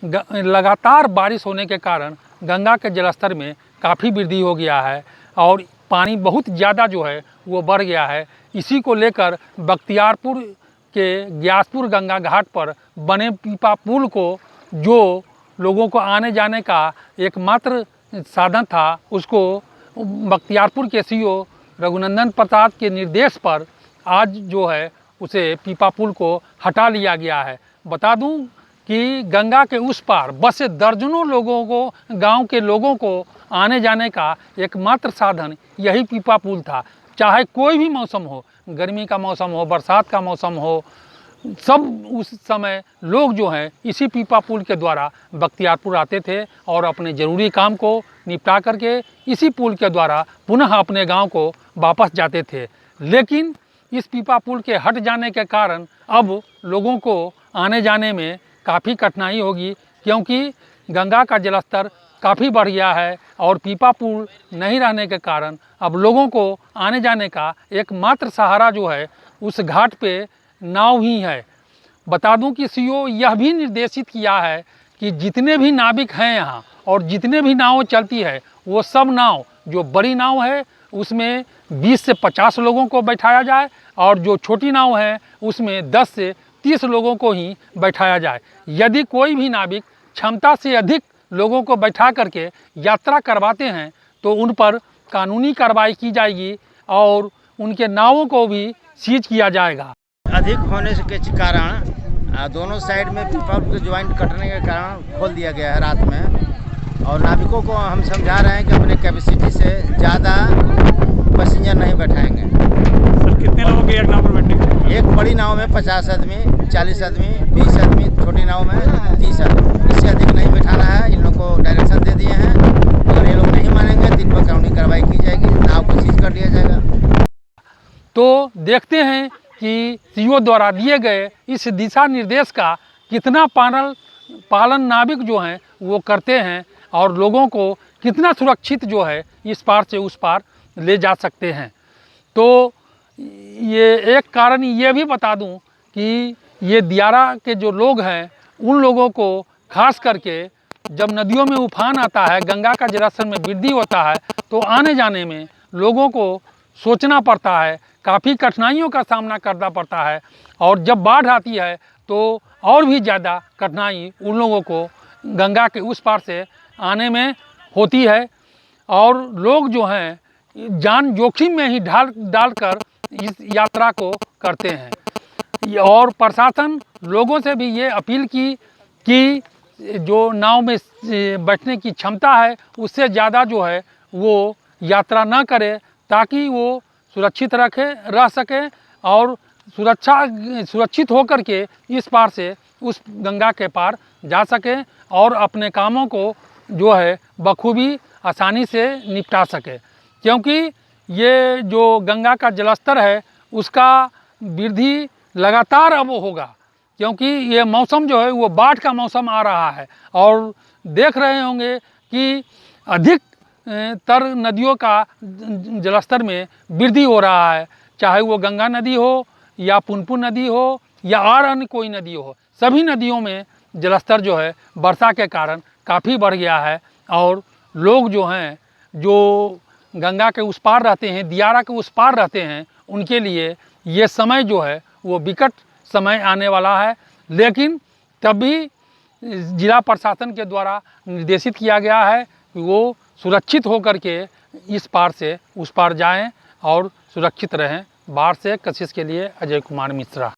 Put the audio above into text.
लगातार बारिश होने के कारण गंगा के जलस्तर में काफ़ी वृद्धि हो गया है और पानी बहुत ज़्यादा जो है वो बढ़ गया है। इसी को लेकर बख्तियारपुर के ग्यासपुर गंगा घाट पर बने पीपा पुल को, जो लोगों को आने जाने का एकमात्र साधन था, उसको बख्तियारपुर के सीओ रघुनंदन प्रसाद के निर्देश पर आज जो है उसे पीपा पुल को हटा लिया गया है। बता दूं कि गंगा के उस पार बस से दर्जनों लोगों को, गांव के लोगों को आने जाने का एकमात्र साधन यही पीपा पुल था। चाहे कोई भी मौसम हो, गर्मी का मौसम हो, बरसात का मौसम हो, सब उस समय लोग जो हैं इसी पीपा पुल के द्वारा बख्तियारपुर आते थे और अपने ज़रूरी काम को निपटा करके इसी पुल के द्वारा पुनः अपने गांव को वापस जाते थे। लेकिन इस पीपा पुल के हट जाने के कारण अब लोगों को आने जाने में काफ़ी कठिनाई होगी, क्योंकि गंगा का जलस्तर काफ़ी बढ़ गया है और पीपा पुल नहीं रहने के कारण अब लोगों को आने जाने का एकमात्र सहारा जो है उस घाट पे नाव ही है। बता दूं कि सीओ यह भी निर्देशित किया है कि जितने भी नाविक हैं यहाँ और जितने भी नाव चलती है, वो सब नाव, जो बड़ी नाव है उसमें 20 से 50 लोगों को बैठाया जाए और जो छोटी नाव है उसमें 10 से 30 लोगों को ही बैठाया जाए। यदि कोई भी नाविक क्षमता से अधिक लोगों को बैठा करके यात्रा करवाते हैं तो उन पर कानूनी कार्रवाई की जाएगी और उनके नावों को भी सीज किया जाएगा। अधिक होने के कारण दोनों साइड में पीपा के ज्वाइंट कटने के कारण खोल दिया गया है रात में, और नाविकों को हम समझा रहे हैं कि अपने कैपेसिटी से ज़्यादा पैसेंजर नहीं बैठाएंगे। सर कितने लोगों के एक नाव पर बैठने? एक बड़ी नाव में 50 आदमी, 40 आदमी, 20 आदमी, छोटी नाव में 30 आदमी, इससे अधिक नहीं बैठाना है। इन लोग को डायरेक्शन दे दिए हैं, अगर ये लोग नहीं मानेंगे तो इन पर कानूनी कार्रवाई की जाएगी, नाव को सीज कर दिया जाएगा। तो देखते हैं कि सीओ द्वारा दिए गए इस दिशा निर्देश का कितना पालन नाविक जो हैं वो करते हैं और लोगों को कितना सुरक्षित जो है इस पार से उस पार ले जा सकते हैं। तो ये एक कारण ये भी बता दूं कि ये दियारा के जो लोग हैं उन लोगों को खास करके जब नदियों में उफान आता है, गंगा का जलस्तर में वृद्धि होता है, तो आने जाने में लोगों को सोचना पड़ता है, काफ़ी कठिनाइयों का सामना करना पड़ता है और जब बाढ़ आती है तो और भी ज़्यादा कठिनाई उन लोगों को गंगा के उस पार से आने में होती है और लोग जो हैं जान जोखिम में ही डालकर इस यात्रा को करते हैं। और प्रशासन लोगों से भी ये अपील की कि जो नाव में बैठने की क्षमता है उससे ज़्यादा जो है वो यात्रा ना करे, ताकि वो सुरक्षित रह सके और सुरक्षित होकर के इस पार से उस गंगा के पार जा सके और अपने कामों को जो है बखूबी आसानी से निपटा सके। क्योंकि ये जो गंगा का जलस्तर है उसका वृद्धि लगातार अब होगा, क्योंकि ये मौसम जो है वो बाढ़ का मौसम आ रहा है और देख रहे होंगे कि अधिक तर नदियों का जलस्तर में वृद्धि हो रहा है, चाहे वो गंगा नदी हो या पुनपुन नदी हो या और अन्य कोई नदी हो। सभी नदियों में जलस्तर जो है वर्षा के कारण काफ़ी बढ़ गया है और लोग जो हैं, जो गंगा के उस पार रहते हैं, दियारा के उस पार रहते हैं, उनके लिए ये समय जो है वो विकट समय आने वाला है। लेकिन तब भी जिला प्रशासन के द्वारा निर्देशित किया गया है कि वो सुरक्षित होकर के इस पार से उस पार जाएं और सुरक्षित रहें। बाढ़ से कशिश के लिए अजय कुमार मिश्रा।